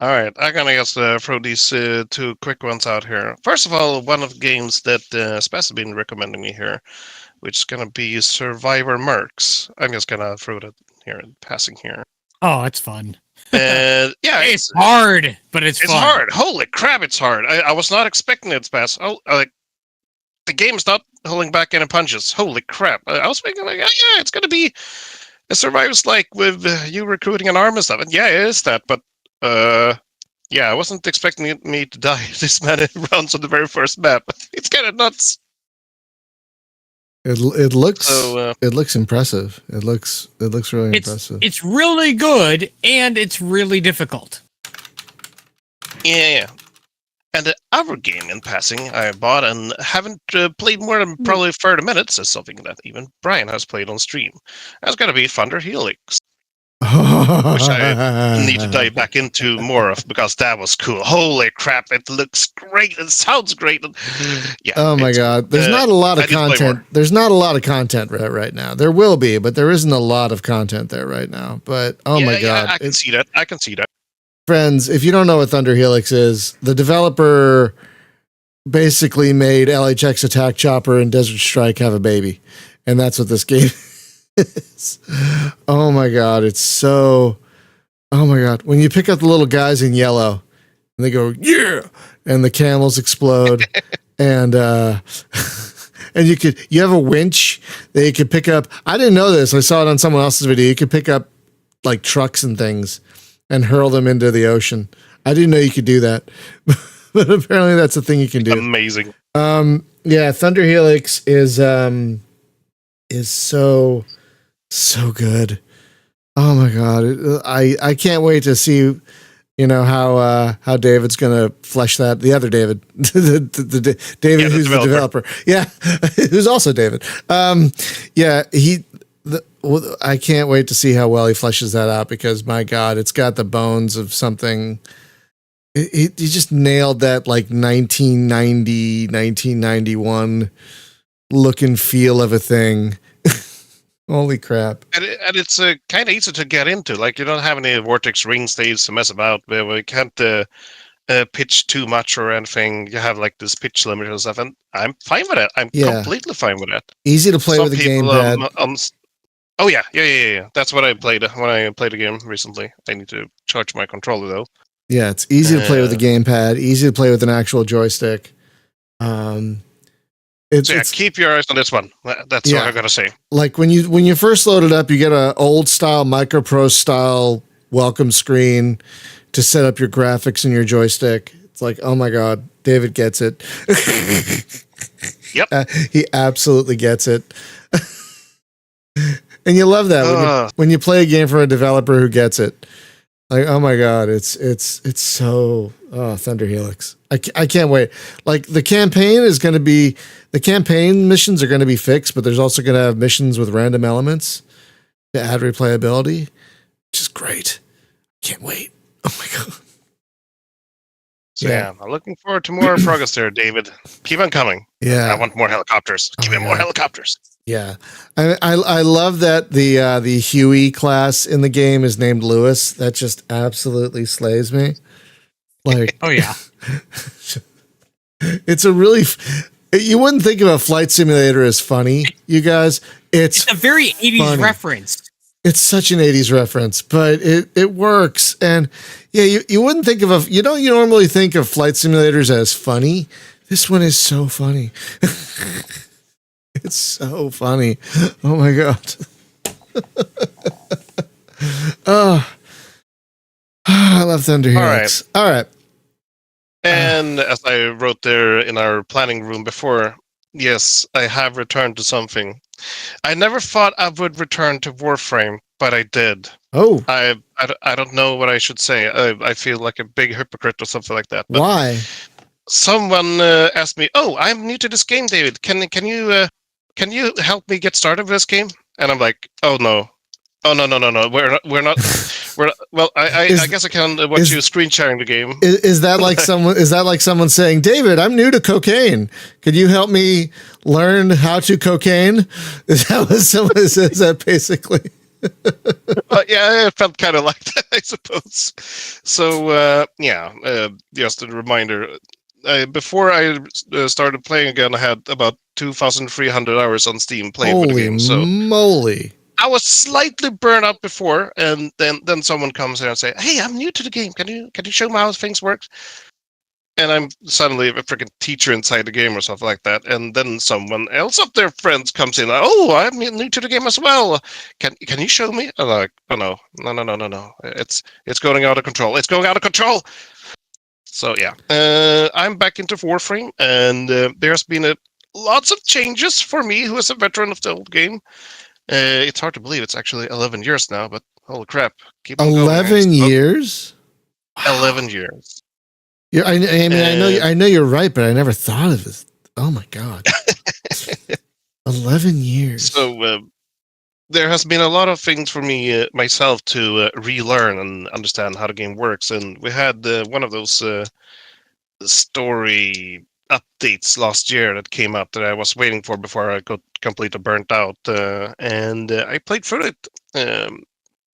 All right, I'm gonna just throw these two quick ones out here. First of all, one of the games that Spaz has been recommending me here, which is gonna be Survivor Mercs. I'm just gonna throw it here in passing here. Oh, it's fun. And yeah, it's hard, but it's fun. It's hard. Holy crap, it's hard. I was not expecting it, Spaz. Oh, the game's not holding back any punches. Holy crap! I was thinking like, yeah, it's gonna be a Survivor's like with you recruiting an army and stuff. And yeah, it is that, but. Yeah, I wasn't expecting me to die this many rounds on the very first map. It's kind of nuts. It looks impressive. It looks really impressive. It's really good and it's really difficult. Yeah. And the other game in passing I bought and haven't played more than probably 30 minutes is something that even Brian has played on stream. That's going to be Thunder Helix. Which I need to dive back into more of because that was cool. Holy crap, it looks great. It sounds great. Yeah. Oh my god. There's not a lot of content. There's not a lot of content right now. There will be, but there isn't a lot of content there right now. But my god. I can see that. Friends, if you don't know what Thunder Helix is, the developer basically made LHX Attack Chopper and Desert Strike have a baby. And that's what this game is. Oh my god, it's so. Oh my god, when you pick up the little guys in yellow, and they go yeah, and the camels explode, and you have a winch that you could pick up. I didn't know this. I saw it on someone else's video. You could pick up like trucks and things and hurl them into the ocean. I didn't know you could do that, but apparently that's a thing you can do. Amazing. Yeah, Thunder Helix is so good. Oh my god, I can't wait to see, how David's gonna flesh that. The other David, the David who's the developer, yeah, who's also David. I can't wait to see how well he fleshes that out because my god, it's got the bones of something He just nailed that like 1990, 1991 look and feel of a thing. Holy crap. And it's kind of easy to get into. Like, you don't have any vortex ring states to mess about with. We can't pitch too much or anything. You have like this pitch limit and stuff, and I'm fine with it. I'm completely fine with it. Easy to play with a gamepad. Oh yeah. That's what I played when I played the game recently. I need to charge my controller though. Yeah, it's easy to play with a gamepad, easy to play with an actual joystick. Keep your eyes on this one. That's what I gotta say. Like when you first load it up, you get an old style Micropro style welcome screen to set up your graphics and your joystick. It's like, oh my god, David gets it. Yep, he absolutely gets it. And you love that when you play a game from a developer who gets it. Like, oh my god, it's so Thunder Helix. I can't wait. Like the campaign missions are going to be fixed, but there's also going to have missions with random elements to add replayability, which is great. Can't wait. Oh my god. So yeah, I'm looking forward to more progress there, David. Keep on coming. Yeah, I want more helicopters. Give me more helicopters. Yeah, I love that the Huey class in the game is named Lewis. That just absolutely slays me. Like, oh yeah, it's a really. You wouldn't think of a flight simulator as funny, you guys. It's a very 80s funny. reference. It's such an 80s reference, but it works. And yeah, you wouldn't think of you normally think of flight simulators as funny. This one is so funny. It's so funny. Oh my god. I love Thunder Helix. All right. And as I wrote there in our planning room before, yes, I have returned to something. I never thought I would return to Warframe, but I did. Oh. I don't know what I should say. I feel like a big hypocrite or something like that. But why? Someone asked me, "Oh, I'm new to this game, David. Can you help me get started with this game?" And I'm like, "Oh no, no. We're not. Well, I guess I can watch you screen sharing the game." Is that like someone? Is that like someone saying, "David, I'm new to cocaine. Could you help me learn how to cocaine?" Is that what someone says? That basically? Yeah, it felt kind of like that, I suppose. So just a reminder. Before I started playing again, I had about 2,300 hours on Steam playing with the game. So moly! I was slightly burned out before, and then someone comes here and say, "Hey, I'm new to the game. Can you show me how things work?" And I'm suddenly a freaking teacher inside the game or something like that. And then someone else of their friends comes in, like, "Oh, I'm new to the game as well. Can you show me?" I'm like, "Oh no. It's going out of control. It's going out of control." So yeah, I'm back into Warframe, and there's been lots of changes for me, who is a veteran of the old game. It's hard to believe it's actually 11 years now, but holy crap! Keep on 11 going, years. 11 years. Yeah, I mean, I know you're right, but I never thought of this. Oh my god, 11 years. So there has been a lot of things for me myself to relearn and understand how the game works, and we had one of those story updates last year that came out that I was waiting for before I got completely burnt out, and I played through it.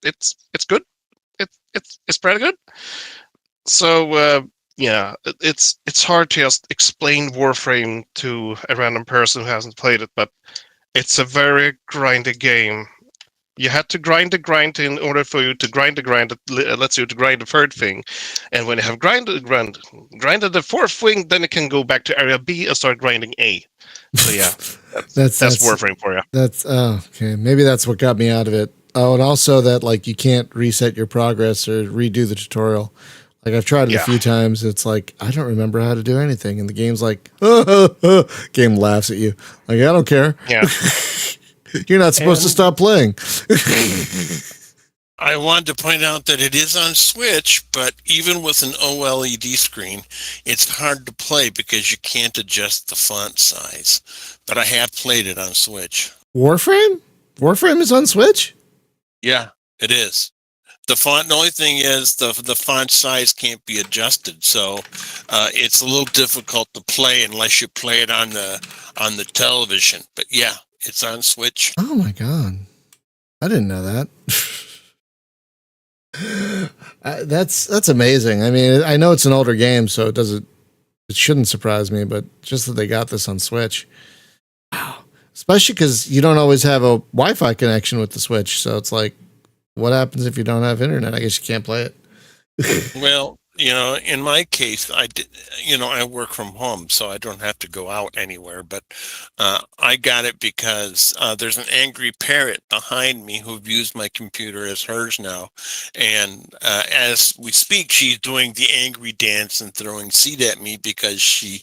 It's good. It's pretty good. So yeah, it's hard to just explain Warframe to a random person who hasn't played it, but it's a very grindy game. You had to grind in order for you to grind the grind. It lets you to grind the third thing, and when you have grinded the fourth thing, then it can go back to area B and start grinding A. So yeah, that's Warframe for you. That's okay. Maybe that's what got me out of it. Oh, and also that like you can't reset your progress or redo the tutorial. Like I've tried it a few times. It's like I don't remember how to do anything, and the game's like, game laughs at you. Like I don't care. Yeah. You're not supposed to stop playing. I wanted to point out that it is on Switch, but even with an OLED screen, it's hard to play because you can't adjust the font size. But I have played it on Switch. Warframe? Warframe is on Switch? Yeah, it is. The font. The only thing is the font size can't be adjusted, so it's a little difficult to play unless you play it on the television. But yeah, it's on Switch. Oh my god, I didn't know that. That's amazing. I mean, I know it's an older game, so it shouldn't surprise me. But just that they got this on Switch, wow! Especially because you don't always have a Wi-Fi connection with the Switch, so it's like, what happens if you don't have internet? I guess you can't play it. Well, in my case, I work from home, so I don't have to go out anywhere. But I got it because there's an angry parrot behind me who views my computer as hers now. And as we speak, she's doing the angry dance and throwing seed at me because she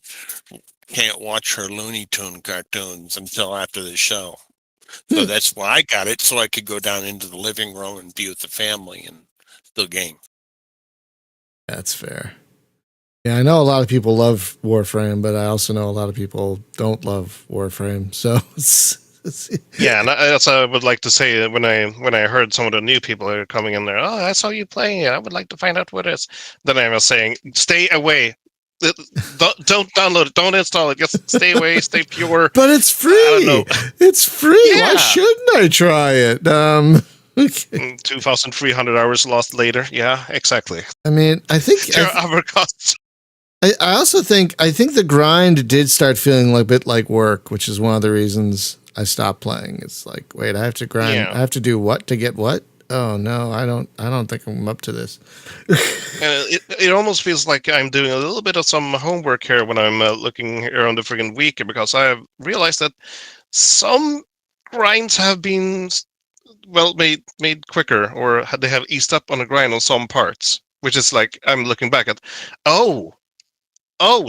can't watch her Looney Tune cartoons until after the show. So that's why I got it, so I could go down into the living room and be with the family and still game. That's fair. Yeah, I know a lot of people love Warframe, but I also know a lot of people don't love Warframe. So yeah, and that's what I would like to say that when I heard some of the new people that are coming in there. Oh, I saw you playing it. I would like to find out what it is. Then I was saying, stay away. Don't download it. Don't install it. Just stay away. Stay pure. But it's free. It's free. Yeah. Why shouldn't I try it? Okay. 2,300 hours lost later. Yeah, exactly. I mean, I think I also think the grind did start feeling a bit like work, which is one of the reasons I stopped playing. It's like, wait, I have to grind. Yeah. I have to do what to get what? Oh no, I don't think I'm up to this. It almost feels like I'm doing a little bit of some homework here when I'm looking here on the friggin' week, because I have realized that some grinds have been made quicker, or they have eased up on the grind on some parts, which is like I'm looking back at, so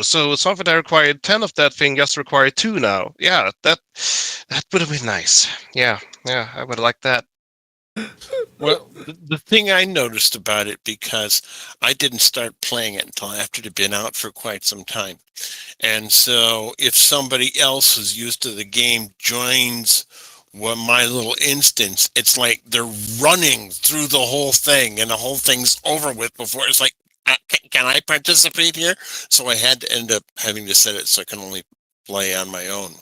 something that required 10 of that thing just required 2 now. Yeah, that would have been nice. Yeah, I would have liked that. Well, the thing I noticed about it, because I didn't start playing it until after it had been out for quite some time. And so if somebody else who's used to the game joins my little instance, it's like they're running through the whole thing and the whole thing's over with before it's like, can I participate here? So I had to end up having to set it so I can only play on my own.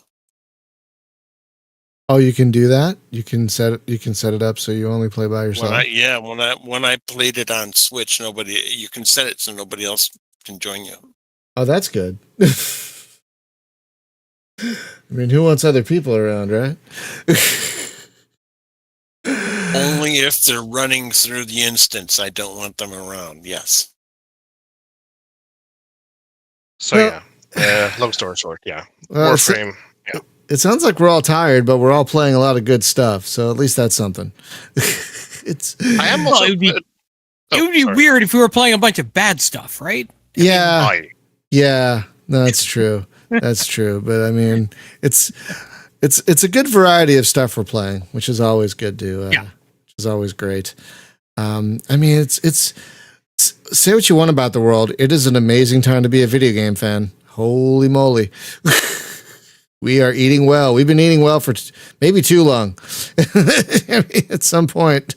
Oh, you can do that? You can set it up so you only play by yourself? When I played it on Switch, you can set it so nobody else can join you. Oh, that's good. I mean, who wants other people around, right? Only if they're running through the instance. I don't want them around. Yes. So long story short, Warframe. It sounds like we're all tired, but we're all playing a lot of good stuff. So at least that's something. I am also. It would be weird if we were playing a bunch of bad stuff, right? Yeah. No, that's true. That's true. But I mean, it's a good variety of stuff we're playing, which is always good to. Which is always great. I mean, it's say what you want about the world. It is an amazing time to be a video game fan. Holy moly. We are eating well. We've been eating well for maybe too long. I mean, at some point,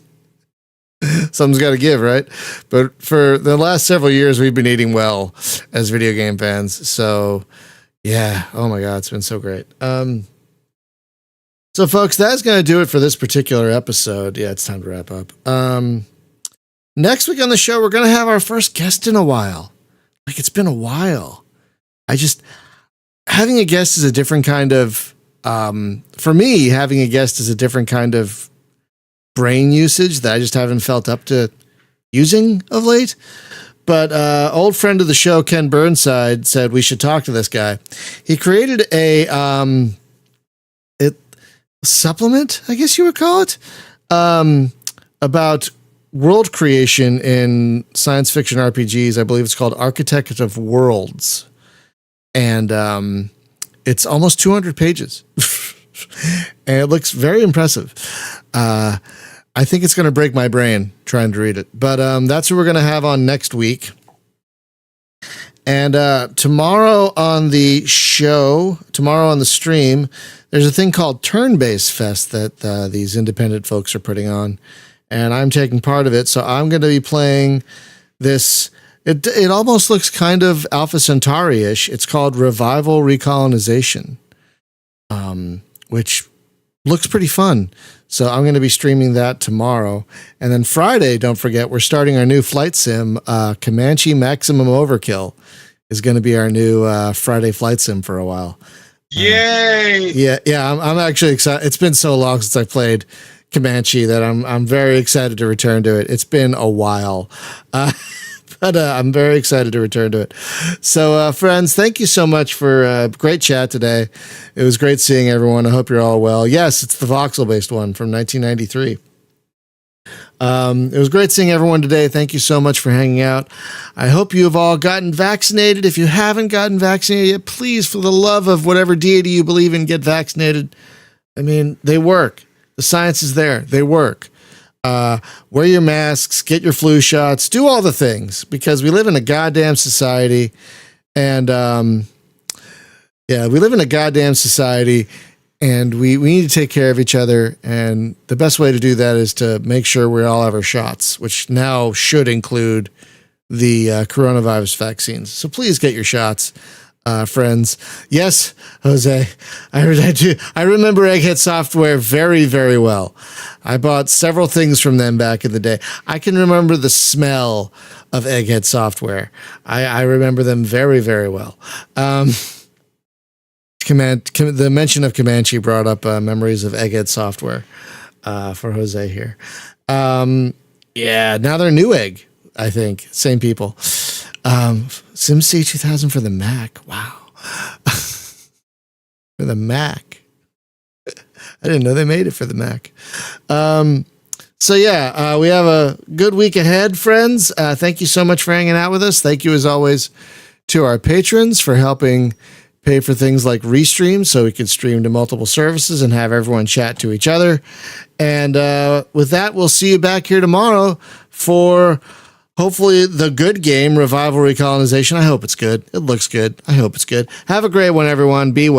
something's got to give, right? But for the last several years, we've been eating well as video game fans. So, yeah. Oh, my God. It's been so great. So, folks, that's going to do it for this particular episode. Yeah, it's time to wrap up. Next week on the show, we're going to have our first guest in a while. Like, it's been a while. Having a guest is a different kind of, for me, having a guest is a different kind of brain usage that I just haven't felt up to using of late. But old friend of the show, Ken Burnside, said we should talk to this guy. He created a supplement, I guess you would call it, about world creation in science fiction RPGs. I believe it's called Architect of Worlds. And it's almost 200 pages. And it looks very impressive. I think it's going to break my brain trying to read it. But that's what we're going to have on next week. And tomorrow on the stream, there's a thing called Turn-Based Fest that these independent folks are putting on. and I'm taking part of it. So I'm going to be playing this. It almost looks kind of Alpha Centauri-ish. It's called Revival Recolonization, which looks pretty fun. So I'm going to be streaming that tomorrow. And then Friday, don't forget, we're starting our new flight sim. Comanche Maximum Overkill is going to be our new Friday flight sim for a while. Yay! Yeah. I'm actually excited. It's been so long since I played Comanche that I'm very excited to return to it. It's been a while. But I'm very excited to return to it. So, friends, thank you so much for a great chat today. It was great seeing everyone. I hope you're all well. Yes, it's the voxel-based one from 1993. It was great seeing everyone today. Thank you so much for hanging out. I hope you have all gotten vaccinated. If you haven't gotten vaccinated yet, please, for the love of whatever deity you believe in, get vaccinated. I mean, they work. The science is there. They work. Wear your masks, get your flu shots, do all the things, because we live in a goddamn society. And, we live in a goddamn society, and we need to take care of each other. And the best way to do that is to make sure we all have our shots, which now should include the coronavirus vaccines. So please get your shots. Friends. Yes, Jose, I remember Egghead Software very, very well. I bought several things from them back in the day. I can remember the smell of Egghead Software. I remember them very, very well. The mention of Comanche brought up memories of Egghead Software for Jose here. Now they're Newegg, I think. Same people. SimC 2000 for the Mac. Wow. For the Mac. I didn't know they made it for the Mac. We have a good week ahead, friends. Thank you so much for hanging out with us. Thank you, as always, to our patrons for helping pay for things like Restream so we could stream to multiple services and have everyone chat to each other. And with that, we'll see you back here tomorrow for hopefully the good game, Revival Recolonization. I hope it's good. It looks good. I hope it's good. Have a great one, everyone. Be well.